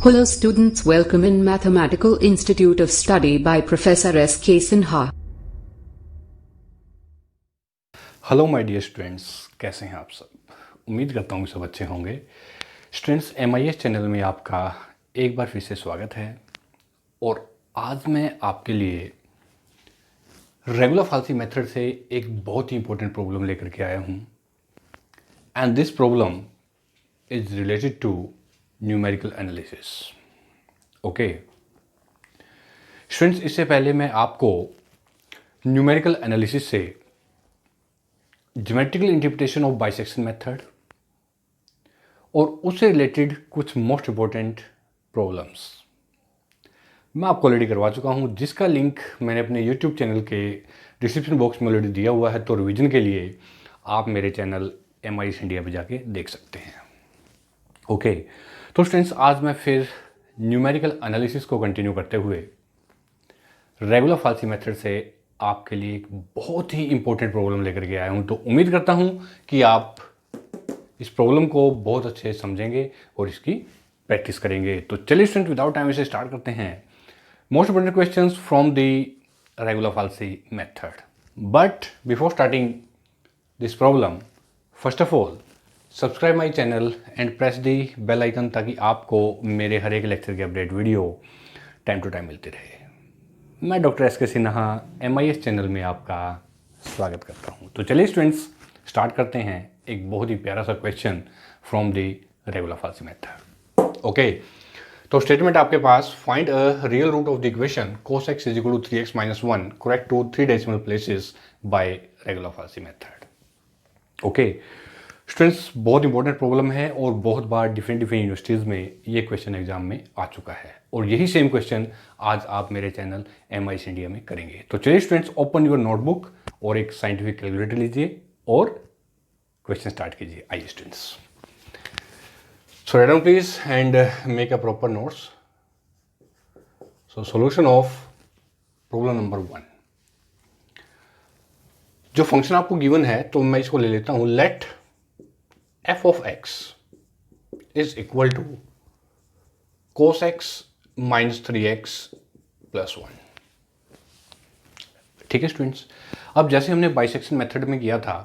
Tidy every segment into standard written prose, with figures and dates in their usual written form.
Hello students, welcome in Mathematical Institute of Study by Professor S.K. Sinha. Hello my dear students, कैसे हैं आप सब। उम्मीद करता हूँ सब अच्छे होंगे। स्टूडेंट्स, MIS चैनल में आपका एक बार फिर से स्वागत है और आज मैं आपके लिए रेगुलर फाल्सी मेथड से एक बहुत ही इंपॉर्टेंट प्रॉब्लम लेकर के आया हूँ and this problem is related to numerical analysis. Okay students, इससे पहले मैं आपको न्यूमेरिकल एनालिसिस से geometrical interpretation of bisection method और उससे रिलेटेड कुछ मोस्ट इंपॉर्टेंट प्रॉब्लम्स मैं आपको ऑलरेडी करवा चुका हूं, जिसका लिंक मैंने अपने YouTube चैनल के डिस्क्रिप्शन बॉक्स में ऑलरेडी दिया हुआ है। तो रिवीजन के लिए आप मेरे चैनल MIS इंडिया पे जाके देख सकते हैं। ओके तो स्टूडेंट्स, आज मैं फिर न्यूमेरिकल एनालिसिस को कंटिन्यू करते हुए रेगुलर फाल्सी मेथड से आपके लिए एक बहुत ही इंपॉर्टेंट प्रॉब्लम लेकर के आया हूं। तो उम्मीद करता हूं कि आप इस प्रॉब्लम को बहुत अच्छे से समझेंगे और इसकी प्रैक्टिस करेंगे। तो चलिए स्टूडेंट, विदाउट टाइम इसे स्टार्ट करते हैं। Most important questions from the regular falsi method. But before starting this problem, first of all subscribe my channel and press the bell icon, ताकि आपको मेरे हर एक लेक्चर की update video time to time मिलती रहे। मैं doctor SK Sinha MIS channel में आपका स्वागत करता हूं। तो चलिए स्टूडेंट्स, स्टार्ट करते हैं एक बहुत ही प्यारा सा question from the regular falsi method. Okay तो स्टेटमेंट आपके पास, find a real root of the equation cos x is equal to 3x - 1 correct to 3 decimal places by regular falsi method. Okay students, बहुत important problem है और बहुत बार different universities में ये question exam में आ चुका है और यही सेम क्वेश्चन आज आप मेरे चैनल MIS इंडिया में करेंगे। तो चलिए स्टूडेंट्स, ओपन योर नोटबुक और एक साइंटिफिक कैलकुलेटर लीजिए और क्वेश्चन स्टार्ट कीजिए। आइए students, so write down please and make a proper notes. So solution of problem number 1। जो फंक्शन आपको गिवन है तो मैं इसको ले लेता हूं, late f of x is equal to cos x minus 3x plus 1। ठीक है स्टूडेंट्स, अब जैसे हमने बाइसेक्शन मेथड में किया था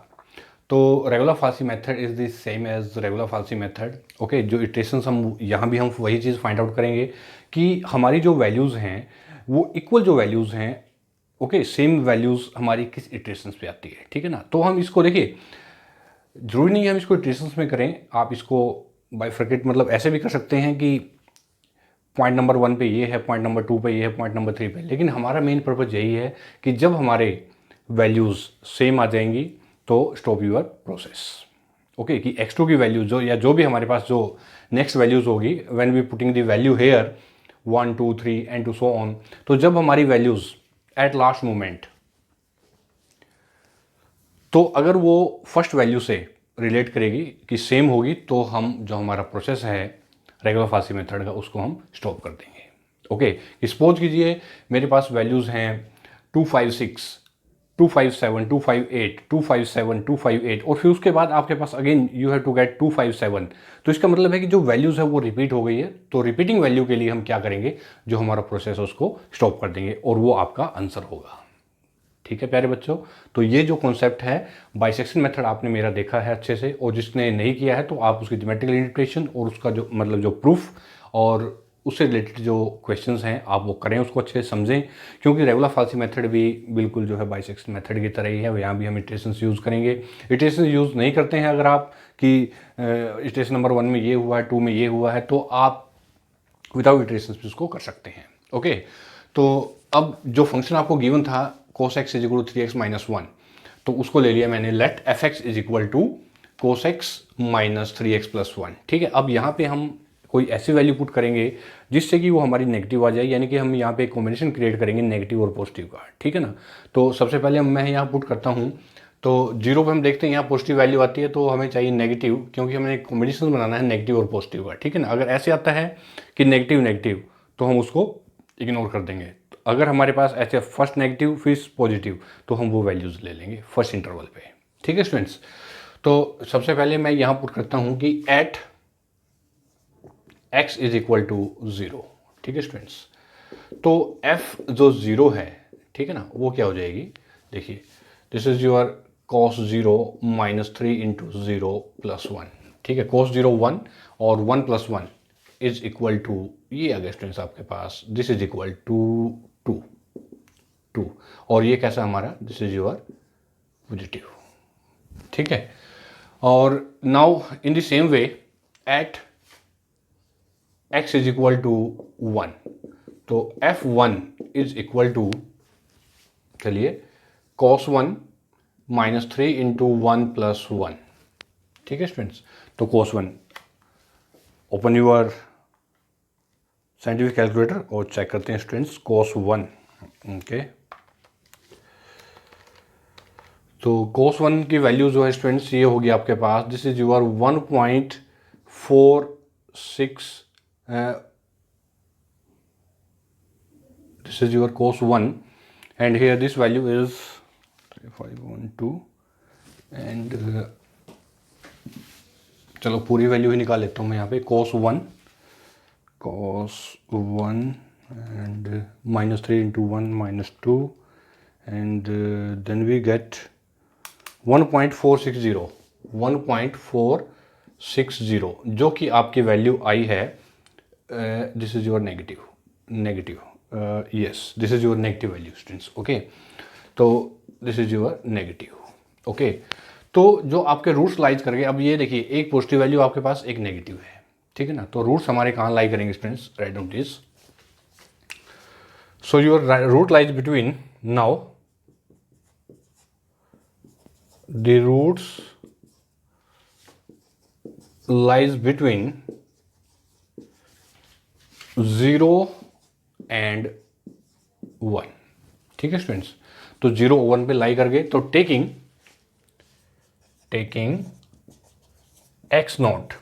तो regular falsi method is the same as regular falsi method. Okay, जो इटरेशंस हम यहाँ भी हम वही चीज़ फाइंड आउट करेंगे कि हमारी जो वैल्यूज़ हैं वो इक्वल जो वैल्यूज़ हैं, ओके सेम वैल्यूज़ हमारी किस इटरेशंस पे आती है। ठीक है ना, तो हम इसको देखिए, जरूरी नहीं है हम इसको इटरेशंस में करें, आप इसको बाइफरकेट मतलब ऐसे भी कर सकते हैं कि पॉइंट नंबर 1 पे ये है, पॉइंट नंबर 2 पे ये है, पॉइंट नंबर 3 पे। लेकिन हमारा मेन पर्पज यही है कि जब हमारे वैल्यूज़ सेम आ जाएंगी तो स्टॉप यूर प्रोसेस। ओके, कि x2 की वैल्यू जो या जो भी हमारे पास जो नेक्स्ट वैल्यूज़ होगी, when we putting the value here 1 2 3 and to so on, तो जब हमारी वैल्यूज़ एट लास्ट मोमेंट, तो अगर वो फर्स्ट वैल्यू से रिलेट करेगी कि सेम होगी, तो हम जो हमारा प्रोसेस है रेगुलर फाल्सी मेथड का उसको हम स्टॉप कर देंगे। ओके, सपोज कीजिए मेरे पास वैल्यूज़ हैं 256, 257, 258, 257, 258 और फिर उसके बाद आपके पास again you have to get 257। तो इसका मतलब है कि जो वैल्यूज़ है वो रिपीट हो गई है। तो रिपीटिंग वैल्यू के लिए हम क्या करेंगे, जो हमारा प्रोसेस है उसको स्टॉप कर देंगे और वो आपका आंसर होगा। ठीक है प्यारे बच्चों, तो ये जो कॉन्सेप्ट है बाइसेक्शन मेथड आपने मेरा देखा है अच्छे से, और जिसने नहीं किया है तो आप उसकी ज्योमेट्रिकल इंटरप्रिटेशन और उसका जो मतलब जो प्रूफ और उससे रिलेटेड जो क्वेश्चंस हैं आप वो करें, उसको अच्छे से समझें, क्योंकि रेगुलर फाल्सी मेथड भी बिल्कुल जो है बाइसेक्शन मेथड की तरह ही है। यहाँ भी हम इटरेशंस यूज़ करेंगे। इटरेशन यूज़ नहीं करते हैं अगर आप कि इटरेशन नंबर 1 में ये हुआ है, 2 में ये हुआ है, तो आप विदाउट इटरेशंस भी उसको कर सकते हैं। ओके, तो अब जो फंक्शन आपको गिवन था cos x is equal to 3x - 1, तो उसको ले लिया मैंने, let fx is equal to cos x minus 3x plus 1। ठीक है, अब यहाँ पे हम कोई ऐसी वैल्यू पुट करेंगे जिससे कि वो हमारी नेगेटिव आ जाए, यानी कि हम यहाँ पे एक कॉम्बिनेशन क्रिएट करेंगे नेगेटिव और पॉजिटिव का। ठीक है ना, तो सबसे पहले मैं यहाँ पुट करता हूँ, तो 0 पे हम देखते हैं यहाँ पॉजिटिव वैल्यू आती है, तो हमें चाहिए नेगेटिव, क्योंकि हमें एक कॉम्बिनेशन बनाना है नेगेटिव और पॉजिटिव का। ठीक है ना, अगर ऐसे आता है कि नेगेटिव नेगेटिव तो हम उसको इग्नोर कर देंगे। अगर हमारे पास ऐसे फर्स्ट नेगेटिव फिर पॉजिटिव, तो हम वो वैल्यूज़ ले लेंगे फर्स्ट इंटरवल पे। ठीक है स्टूडेंट्स, तो सबसे पहले मैं यहाँ पुट करता हूँ कि at x is equal to 0। ठीक है स्टूडेंट्स, तो f जो 0 है, ठीक है ना, वो क्या हो जाएगी, देखिए this is your cos 0 minus 3 into 0 plus 1। ठीक है, cos 0 1 और 1 प्लस 1 इज इक्वल टू, ये आ गया स्टूडेंट्स आपके पास, दिस इज इक्वल टू 2 और ये कैसा हमारा, दिस इज योर पॉजिटिव। ठीक है, और now in the same way at x is equal to 1, तो f1 इज इक्वल टू, चलिए cos 1 माइनस 3 इंटू 1 प्लस 1। ठीक है स्टूडेंट्स, तो cos 1, open your scientific calculator और चेक करते हैं स्टूडेंट्स cos 1। ओके, तो cos 1 की वैल्यू जो है स्टूडेंट्स ये होगी आपके पास, this is your 1.46, this is your cos 1 and here this value is 3512 and चलो पूरी वैल्यू ही निकाल लेता हूँ मैं यहाँ पे, cos 1 and minus 3 into 1 minus 2 and then we get 1.460 जो कि आपकी वैल्यू आई है, this is your negative yes, this is your negative value students। okay, तो this is your negative। okay, तो जो आपके रूट्स लाइज करेंगे, अब ये देखिए एक पॉजिटिव वैल्यू आपके पास, एक नेगेटिव है। ठीक है ना, तो रूट्स हमारे कहाँ लाई करेंगे students, write down this. So your root lies between, now the roots lies between 0 and 1। ठीक है स्टूडेंट्स, तो 0 1 पे लाई कर गए, तो टेकिंग x नॉट,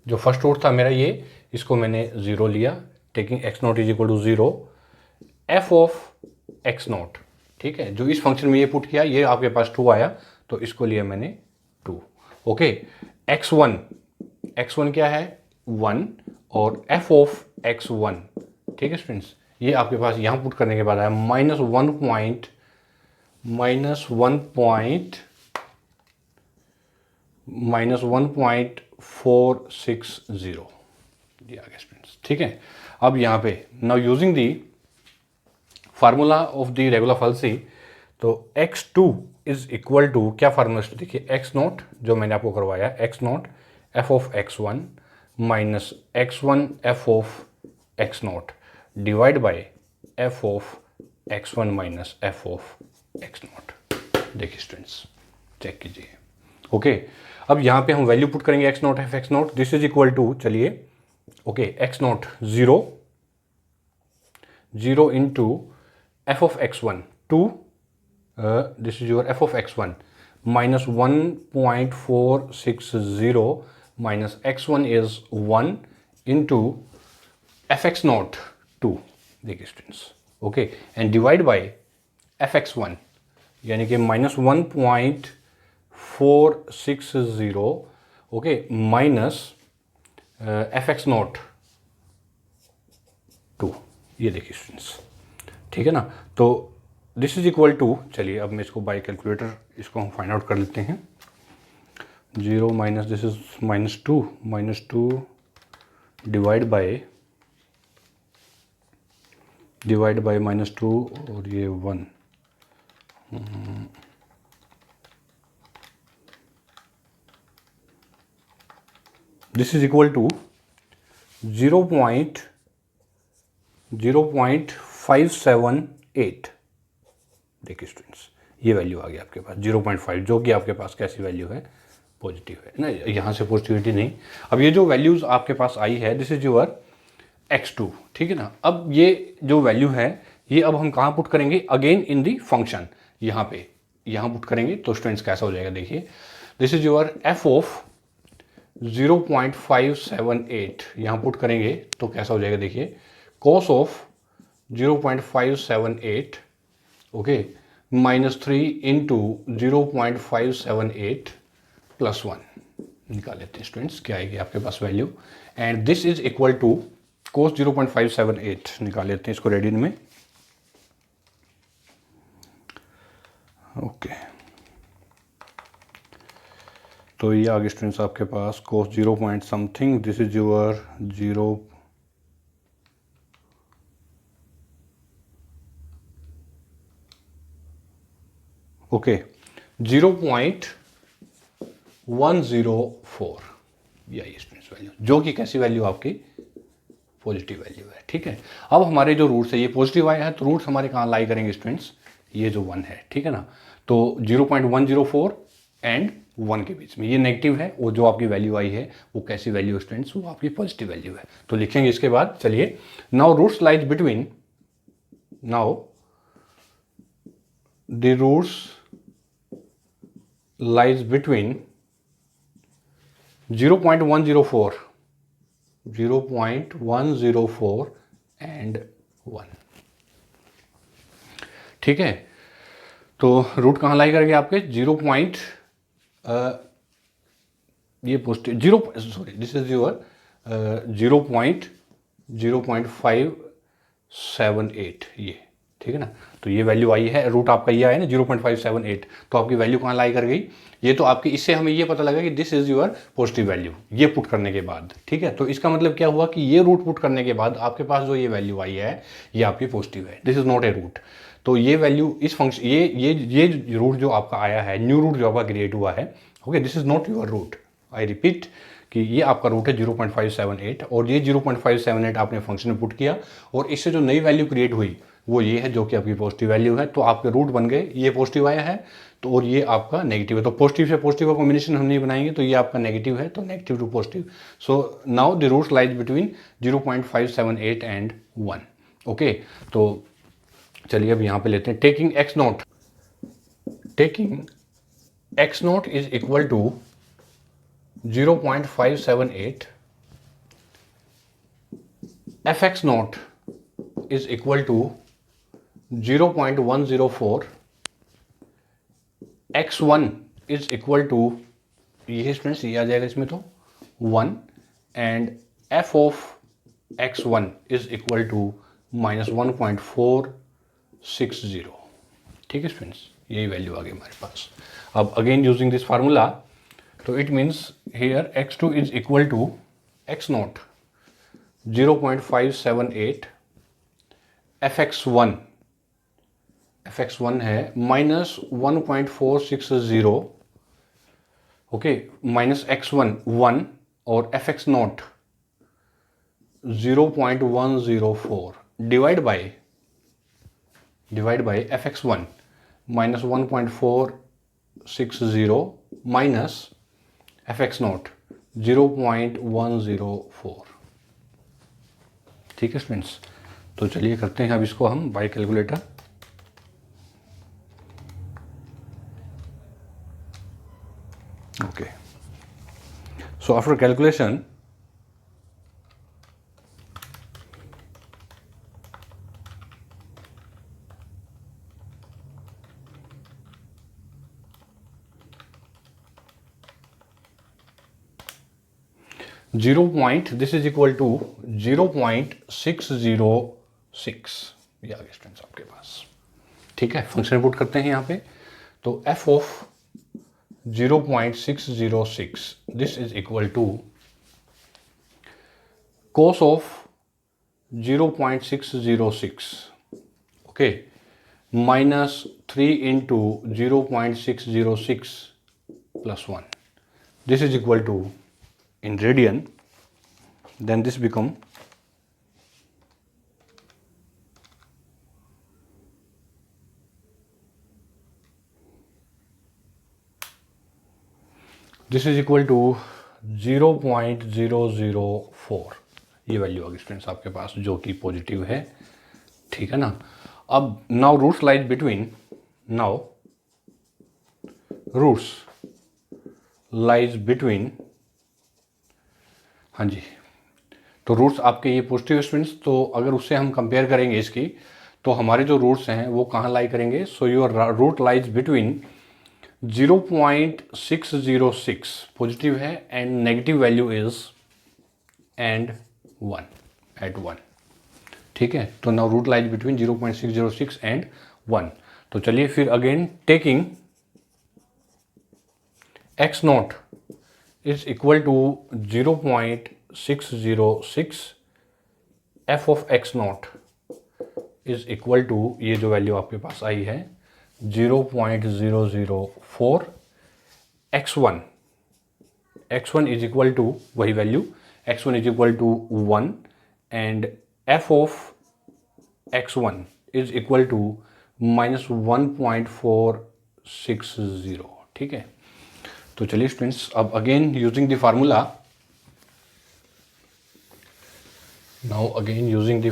जो फर्स्ट रूट था मेरा ये, इसको मैंने 0 लिया, taking x not is equal to 0, f of x nought. ठीक है, जो इस फंक्शन में ये पुट किया, ये आपके पास 2 आया, तो इसको लिया मैंने 2। ओके, x1 क्या है 1 और f ऑफ x1। ठीक है स्टूडेंट्स, ये आपके पास यहां पुट करने के बाद आया -1.460। ये आ गया स्टूडेंट्स। ठीक है, अब यहां पे now using the formula of the regular falsi, तो x2 इज इक्वल टू, क्या फार्मूला देखिए, x नॉट जो मैंने आपको करवाया, x nought f of x1 minus x1 f of x nought divide by f of x1 minus f of x nought. देखिए students check कीजिए। Okay, अब यहाँ पे हम वैल्यू पुट करेंगे x nought f x nought, this is equal to, चलिए okay, x not 0 into f of x1 2, this is your f of x1 minus 1.460 minus x1 is 1 into fx not 2। देखिए students, okay, and divide by fx1 यानी कि minus 1.460, okay, minus fx not 2। ये देखिए students, ठीक है ना, तो this is equal to, चलिए अब मैं इसको बाय कैलकुलेटर इसको हम फाइंड आउट कर लेते हैं। 0 minus this is -2 divide by -2 और ये 1। This is equal to 0.578। देखिए स्टूडेंट्स, ये वैल्यू आ गई आपके पास 0.5, जो कि आपके पास कैसी वैल्यू है, पॉजिटिव है ना, यहाँ से पॉजिटिविटी नहीं। अब ये जो वैल्यूज आपके पास आई है, दिस इज योर x2। ठीक है ना, अब ये जो वैल्यू है ये अब हम कहाँ पुट करेंगे, अगेन इन दी फंक्शन, यहाँ पुट करेंगे, तो स्टूडेंट्स कैसा हो जाएगा, देखिए this is your f of 0.578 यहाँ पुट करेंगे तो कैसा हो जाएगा, देखिए cos of 0.578, okay, -3 into 0.578 plus 1। निकाल लेते हैं स्टूडेंट्स, क्या आएगी आपके पास value, and this is equal to cos 0.578 निकाल लेते हैं इसको रेडियन में। ओके तो ये आगे स्टूडेंट्स आपके पास कोस 0 point something, this is your 0 okay 0.104 ये स्टूडेंट्स वैल्यू, जो कि कैसी वैल्यू आपकी पॉजिटिव वैल्यू है। ठीक है, अब हमारे जो रूट्स है ये पॉजिटिव आया है, तो रूट्स हमारे कहाँ लाई करेंगे स्टूडेंट्स, ये जो 1 है, ठीक है ना, तो 0.104 एंड 1 के बीच में, ये नेगेटिव है, वो जो आपकी वैल्यू आई है वो कैसी वैल्यू है स्टूडेंट्स, वो आपकी पॉजिटिव वैल्यू है। तो लिखेंगे इसके बाद, चलिए now roots lies between, now the roots lies between 0.104 and 1। ठीक है, तो रूट कहाँ लाई करेंगे आपके 0 पॉइंट, ये positive 0, sorry this is your 0.578 ये, ठीक है ना, तो ये वैल्यू आई है, रूट आपका ये आया ना 0.578, तो आपकी वैल्यू कहाँ लाई कर गई, ये तो आपकी, इससे हमें ये पता लगा कि this is your positive value, ये पुट करने के बाद। ठीक है, तो इसका मतलब क्या हुआ कि ये रूट पुट करने के बाद आपके पास जो ये वैल्यू आई है ये आपकी पॉजिटिव है, this is not a root. तो ये वैल्यू इस फंक्शन, ये रूट जो आपका आया है, न्यू रूट जो आपका क्रिएट हुआ है, okay, this is not your root, I repeat कि ये आपका रूट है 0.578, और ये 0.578 आपने फंक्शन में पुट किया, और इससे जो नई वैल्यू क्रिएट हुई वो ये है जो कि आपकी पॉजिटिव वैल्यू है। तो आपके रूट बन गए, ये पॉजिटिव आया है तो, और ये आपका नेगेटिव है, तो पॉजिटिव से पॉजिटिव का कॉम्बिनेशन हम नहीं बनाएंगे, तो ये आपका नेगेटिव है, तो negative to positive. So now the roots lies between 0.578 and 1। Okay, तो चलिए अब यहाँ पे लेते हैं, taking x not is equal to 0.578, fx nought is equal to 0.104, x1 is equal to, ये स्टूडेंट्स ये आ जाएगा इसमें तो 1, and f of x1 is equal to -1.460। ठीक है स्टूडेंट्स, यही वैल्यू आ गई हमारे पास। अब अगेन यूजिंग दिस फार्मूला, तो it means here x2 is equal to x nought 0.578, fx1 है -1.460, ओके, माइनस x1 1, और fx not 0.104 divide by fx1 -1.460 minus fx not 0.104। ठीक है स्टूडेंट्स, तो चलिए करते हैं अब इसको हम by calculator. Okay, so after calculation, this is equal to 0.606, ये आ गया स्टूडेंट्स आपके पास। ठीक है, फंक्शन पुट करते हैं यहाँ पे, तो f of 0.606, this is equal to cos of 0.606, okay, -3 into 0.606 plus 1, this is equal to, in radian, then this become this is equal to 0.004, ये वैल्यू आ गई स्टूडेंट्स आपके पास, जो कि पॉजिटिव है। ठीक है ना, अब now roots lies between, now roots lies between, हाँ जी, तो रूट्स आपके ये पॉजिटिव स्टूडेंट्स, तो अगर उससे हम कंपेयर करेंगे इसकी, तो हमारे जो रूट्स हैं वो कहाँ लाई करेंगे, so your root lies between 0.606 positive है and negative value is and 1 at 1, ठीक है। तो now root lies between 0.606 and 1। तो चलिए फिर again taking x not is equal to 0.606, f of x not is equal to, ये जो value आपके पास आई है 0.004 x1, x1 is equal to वही वैल्यू, x1 is equal to 1 and f of x1 is equal to -1.460, ठीक है। तो चलिए स्टूडेंट्स, अब अगेन यूजिंग द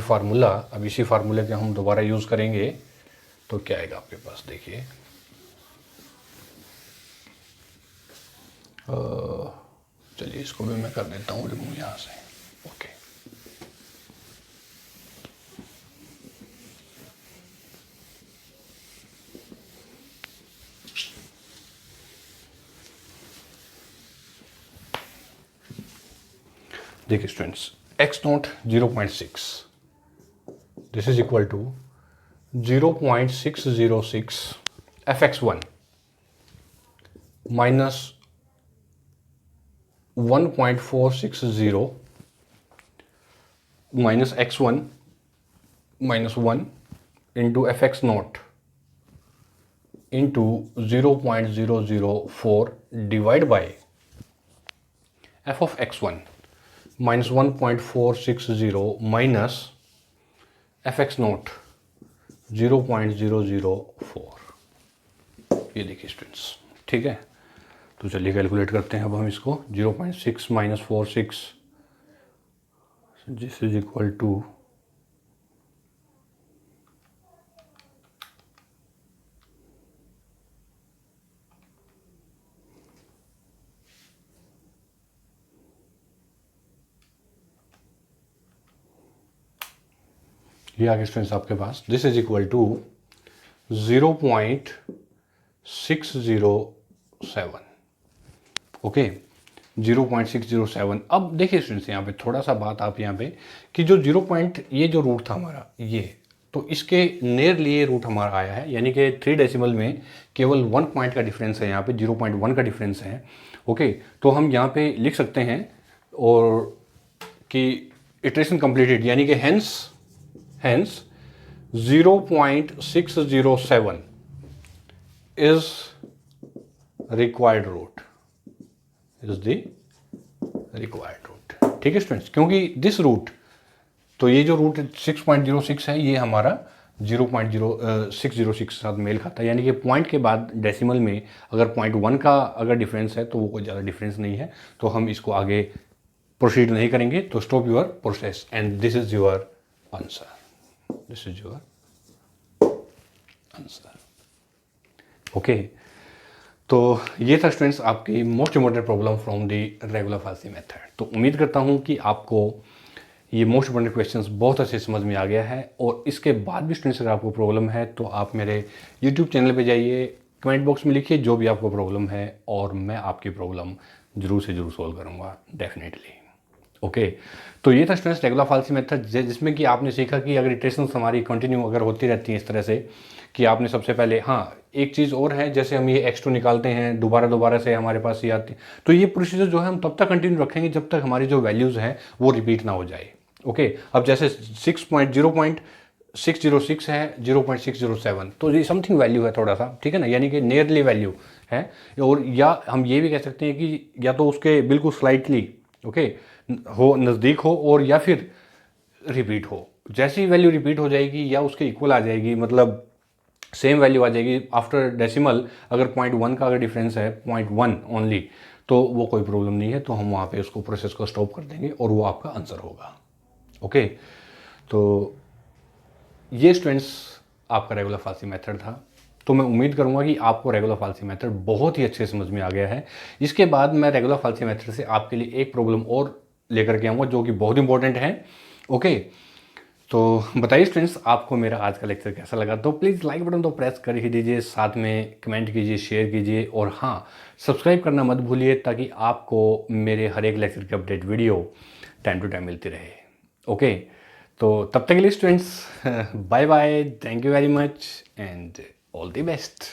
फार्मूला, अब इसी फार्मूले के हम दोबारा यूज करेंगे। तो क्या आएगा आपके पास, देखिए चलिए इसको भी मैं कर देता हूँ रिमूव यहाँ से, ओके। देखिए students, x nought 0.6, this is equal to 0.606 fx1 minus 1.460 minus x1 minus 1 into fx nought into 0.004 divide by f of x1 minus 1.460 minus fx nought 0.004, ये देखिए स्टूडेंट्स, ठीक है। तो चलिए कैलकुलेट करते हैं अब हम इसको। 0.6 minus 46 this is equal to ये आगे स्टूडेंट्स आपके पास, this is equal to 0.607, okay 0.607। अब देखिए स्टूडेंट्स, यहाँ पे थोड़ा सा बात आप यहाँ पे कि जो ये जो रूट था हमारा ये, तो इसके नियरली ये रूट हमारा आया है, यानी कि 3 डेसिमल में केवल 1 पॉइंट का डिफरेंस है, यहाँ पे 0.1 का डिफरेंस है, ओके। तो हम यहाँ पे लिख सकते हैं और कि इटरेशन कंप्लीटेड, यानी कि हेंस 0.607 is required root, ठीक है स्टूडेंट्स। क्योंकि दिस रूट, तो ये जो रूट 6.06 है ये हमारा 0.0606 के साथ मेल खाता है, यानी कि पॉइंट के बाद डेसिमल में अगर 0.1 का अगर डिफरेंस है तो वो कोई ज़्यादा डिफरेंस नहीं है, तो हम इसको आगे प्रोसीड नहीं करेंगे। तो stop your process and this is your answer, okay. तो ये था स्टूडेंट्स आपकी most important problem from the regular falsi method. तो उम्मीद करता हूँ कि आपको ये मोस्ट इम्पोर्टेंट क्वेश्चंस बहुत अच्छे समझ में आ गया है, और इसके बाद भी स्टूडेंट्स अगर आपको प्रॉब्लम है तो आप मेरे यूट्यूब चैनल पे जाइए, कमेंट बॉक्स में लिखिए जो भी आपको प्रॉब्लम है, और मैं आपकी प्रॉब्लम जरूर से जरूर सॉल्व करूँगा डेफिनेटली, ओके। तो ये था स्टूडेंट्स रेगुलर फाल्सी मेथड, जिसमें कि आपने सीखा कि अगर इटरेशंस हमारी कंटिन्यू अगर होती रहती हैं इस तरह से कि आपने सबसे पहले, हाँ एक चीज़ और है, जैसे हम ये x2 निकालते हैं दोबारा से हमारे पास ये आती है, तो ये प्रोसीजर जो है हम तब तक कंटिन्यू रखेंगे जब तक हमारी जो वैल्यूज़ हैं वो रिपीट ना हो जाए, ओके। अब जैसे 0.606 है 0.607, तो ये समथिंग वैल्यू है थोड़ा सा, ठीक है ना, यानी कि नियरली वैल्यू है, और या हम ये भी कह सकते हैं कि या तो उसके बिल्कुल स्लाइटली, ओके, हो नज़दीक हो, और या फिर रिपीट हो। जैसी वैल्यू रिपीट हो जाएगी या उसके इक्वल आ जाएगी, मतलब सेम वैल्यू आ जाएगी आफ्टर डेसिमल, अगर 0.1 का अगर डिफरेंस है 0.1 ओनली, तो वो कोई प्रॉब्लम नहीं है, तो हम वहाँ पे उसको प्रोसेस को स्टॉप कर देंगे और वो आपका आंसर होगा, ओके। तो ये स्टूडेंट्स आपका रेगुलर फाल्सी मेथड था। तो मैं उम्मीद करूंगा कि आपको रेगुलर फाल्सी मेथड बहुत ही अच्छे समझ में आ गया है। इसके बाद मैं रेगुलर फाल्सी मेथड से आपके लिए एक प्रॉब्लम और लेकर के आऊँगा जो कि बहुत इंपॉर्टेंट है, ओके। तो बताइए स्टूडेंट्स, आपको मेरा आज का लेक्चर कैसा लगा? तो प्लीज़ लाइक बटन तो प्रेस कर ही दीजिए, साथ में कमेंट कीजिए, शेयर कीजिए और हाँ, सब्सक्राइब करना मत भूलिए ताकि आपको मेरे हर एक लेक्चर की update video time to time मिलती रहे। ओके, तो तब तक के लिए students bye bye, thank you very much and all the best.